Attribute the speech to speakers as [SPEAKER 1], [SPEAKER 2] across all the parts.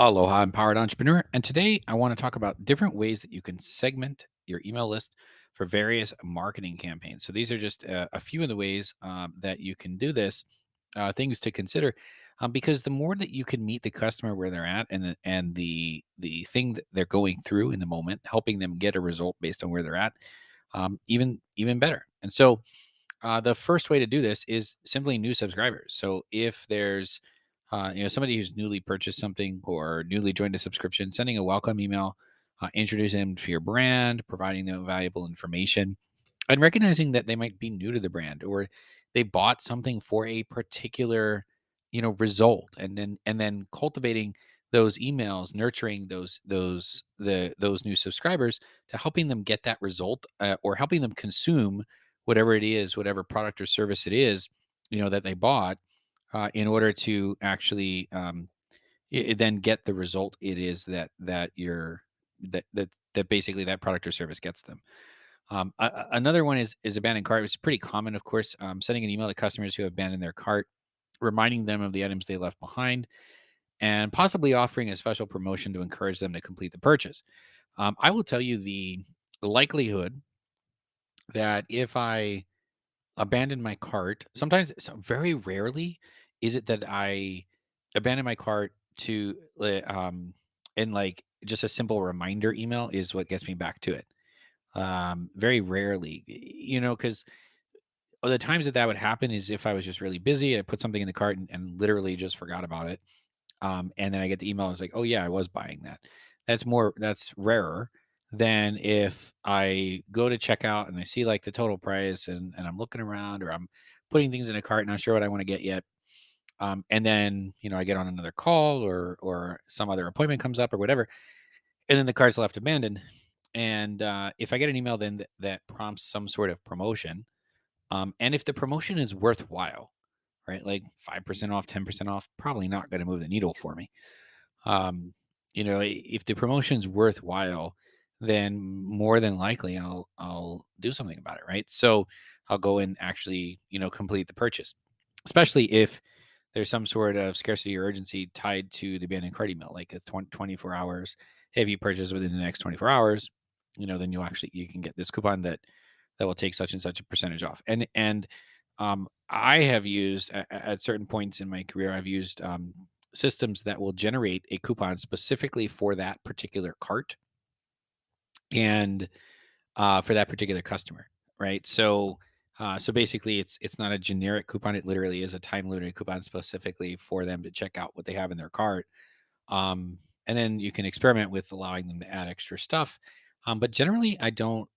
[SPEAKER 1] Aloha, empowered entrepreneur. And today I want to talk about different ways that you can segment your email list for various marketing campaigns. So these are just a few of the ways that you can do this. Things to consider, because the more that you can meet the customer where they're at and the thing that they're going through in the moment, helping them get a result based on where they're at, even better. And so the first way to do this is simply new subscribers. So if there's somebody who's newly purchased something or newly joined a subscription, sending a welcome email, introducing them to your brand, providing them valuable information, and recognizing that they might be new to the brand or they bought something for a particular result, and then cultivating those emails, nurturing those new subscribers to helping them get that result, or helping them consume whatever it is, whatever product or service it is, that they bought, in order to actually then get the result it is that you're that basically that product or service gets them. Another one is abandoned cart. It's pretty common, of course. Sending an email to customers who have abandoned their cart, reminding them of the items they left behind, and possibly offering a special promotion to encourage them to complete the purchase. I will tell you the likelihood that if I abandon my cart, sometimes, so very rarely is it that I abandon my cart and like just a simple reminder email is what gets me back to it. Very rarely, because the times that would happen is if I was just really busy, I put something in the cart and literally just forgot about it. And then I get the email. And it's like, oh yeah, I was buying that. That's rarer than if I go to checkout and I see like the total price, and I'm looking around, or I'm putting things in a cart and I'm not sure what I want to get yet. And then, I get on another call, or some other appointment comes up or whatever. And then the cart's left abandoned. And if I get an email then that prompts some sort of promotion, and if the promotion is worthwhile, right? Like 5% off, 10% off, probably not going to move the needle for me. um, if the promotion's worthwhile, then more than likely I'll do something about it, right? So I'll go and actually, complete the purchase, especially if there's some sort of scarcity or urgency tied to the abandoned cart email, like it's 24 hours. If you purchase within the next 24 hours, then you can get this coupon that will take such and such a percentage off. And I have used at certain points in my career, I've used systems that will generate a coupon specifically for that particular cart and for that particular customer, right? So basically, it's not a generic coupon; it literally is a time limited coupon specifically for them to check out what they have in their cart. And then you can experiment with allowing them to add extra stuff. But generally, I don't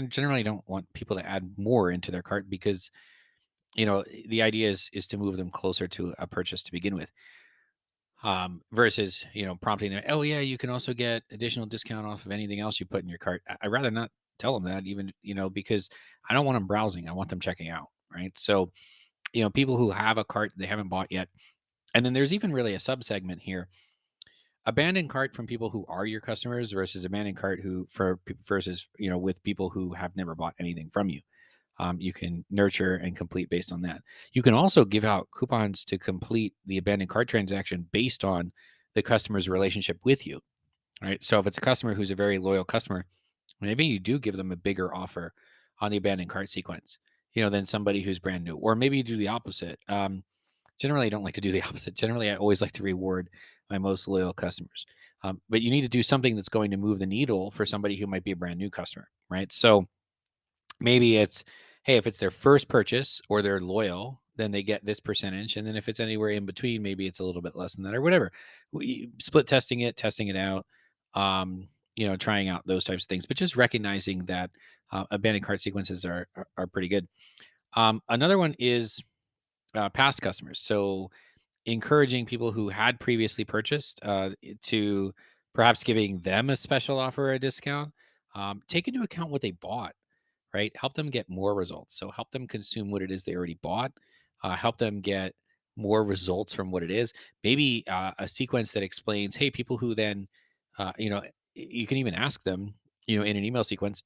[SPEAKER 1] generally don't want people to add more into their cart, because the idea is to move them closer to a purchase to begin with, versus prompting them, oh yeah, you can also get additional discount off of anything else you put in your cart. I'd rather not tell them that, even, because I don't want them browsing, I want them checking out, right? So people who have a cart they haven't bought yet. And then there's even really a subsegment here: abandoned cart from people who are your customers versus abandoned cart versus with people who have never bought anything from you. You can nurture and complete based on that. You can also give out coupons to complete the abandoned cart transaction based on the customer's relationship with you. Right. So if it's a customer who's a very loyal customer, maybe you do give them a bigger offer on the abandoned cart sequence, than somebody who's brand new. Or maybe you do the opposite. Generally, I don't like to do the opposite. Generally, I always like to reward my most loyal customers. But you need to do something that's going to move the needle for somebody who might be a brand new customer, right? So maybe it's, hey, if it's their first purchase or they're loyal, then they get this percentage. And then if it's anywhere in between, maybe it's a little bit less than that or whatever. Split testing it out, trying out those types of things, but just recognizing that abandoned cart sequences are pretty good. Another one is past customers. So encouraging people who had previously purchased, to perhaps giving them a special offer or a discount. Take into account what they bought, right? Help them get more results. So help them consume what it is they already bought. Help them get more results from what it is. Maybe a sequence that explains, hey, people who then, you can even ask them, in an email sequence,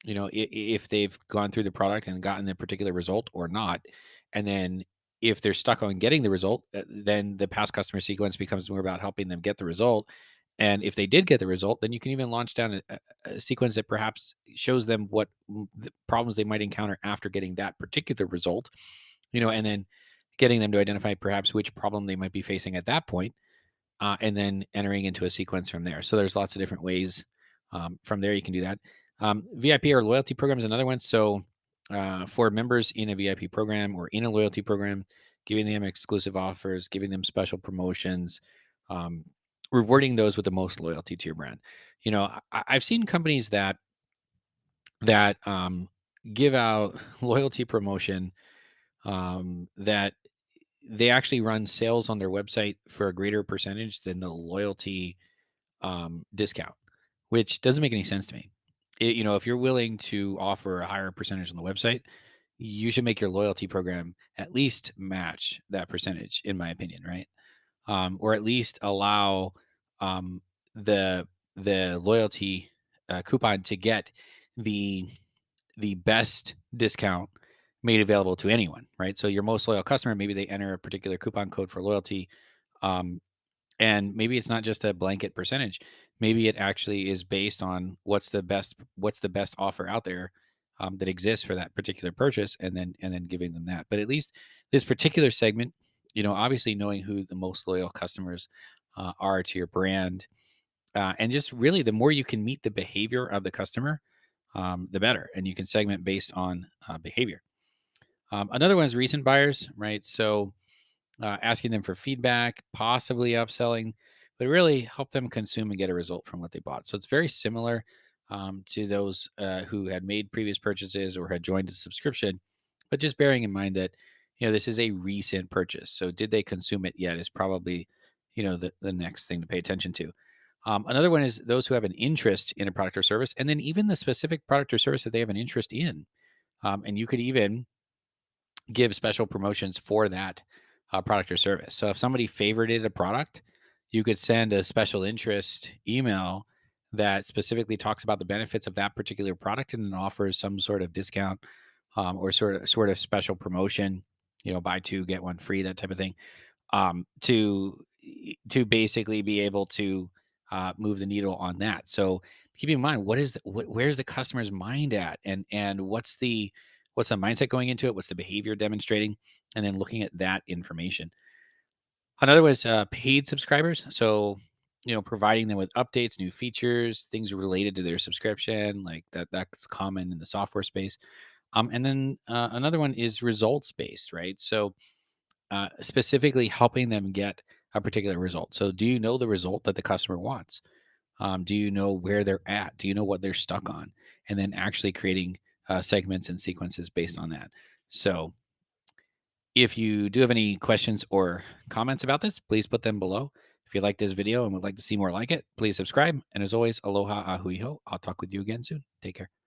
[SPEAKER 1] if they've gone through the product and gotten the particular result or not. And then if they're stuck on getting the result, then the past customer sequence becomes more about helping them get the result. And if they did get the result, then you can even launch down a sequence that perhaps shows them what the problems they might encounter after getting that particular result, and then getting them to identify perhaps which problem they might be facing at that point, and then entering into a sequence from there. So there's lots of different ways from there you can do that. VIP or loyalty program is another one. So for members in a VIP program or in a loyalty program, giving them exclusive offers, giving them special promotions, um, rewarding those with the most loyalty to your brand. I've seen companies that give out loyalty promotion, that they actually run sales on their website for a greater percentage than the loyalty discount, which doesn't make any sense to me. If you're willing to offer a higher percentage on the website, you should make your loyalty program at least match that percentage, in my opinion, right? Or at least allow um, the the loyalty coupon to get the the best discount made available to anyone, right? So your most loyal customer, maybe they enter a particular coupon code for loyalty, um, and maybe it's not just a blanket percentage. Maybe it actually is based on what's the best offer out there, that exists for that particular purchase, and then giving them that. But at least this particular segment, obviously knowing who the most loyal customers are to your brand, and just really the more you can meet the behavior of the customer, the better, and you can segment based on behavior. Another one is recent buyers, right? So asking them for feedback, possibly upselling, but really help them consume and get a result from what they bought. So it's very similar to those who had made previous purchases or had joined a subscription, but just bearing in mind that this is a recent purchase. So did they consume it yet? Is probably the next thing to pay attention to. Another one is those who have an interest in a product or service, and then even the specific product or service that they have an interest in. And you could even give special promotions for that product or service. So if somebody favorited a product, you could send a special interest email that specifically talks about the benefits of that particular product and then offers some sort of discount, or sort of special promotion, buy two get one free, that type of thing, to basically be able to move the needle on that. So keep in mind, where's the customer's mind at, and what's the mindset going into it, what's the behavior demonstrating, and then looking at that information. Another was paid subscribers. So providing them with updates, new features, things related to their subscription, like that's common in the software space. And then another one is results based, right? So specifically helping them get a particular result. So, do you know the result that the customer wants? Do you know where they're at? Do you know what they're stuck on? And then actually creating segments and sequences based on that. So, if you do have any questions or comments about this, please put them below. If you like this video and would like to see more like it, please subscribe. And as always, aloha ahui ho. I'll talk with you again soon. Take care.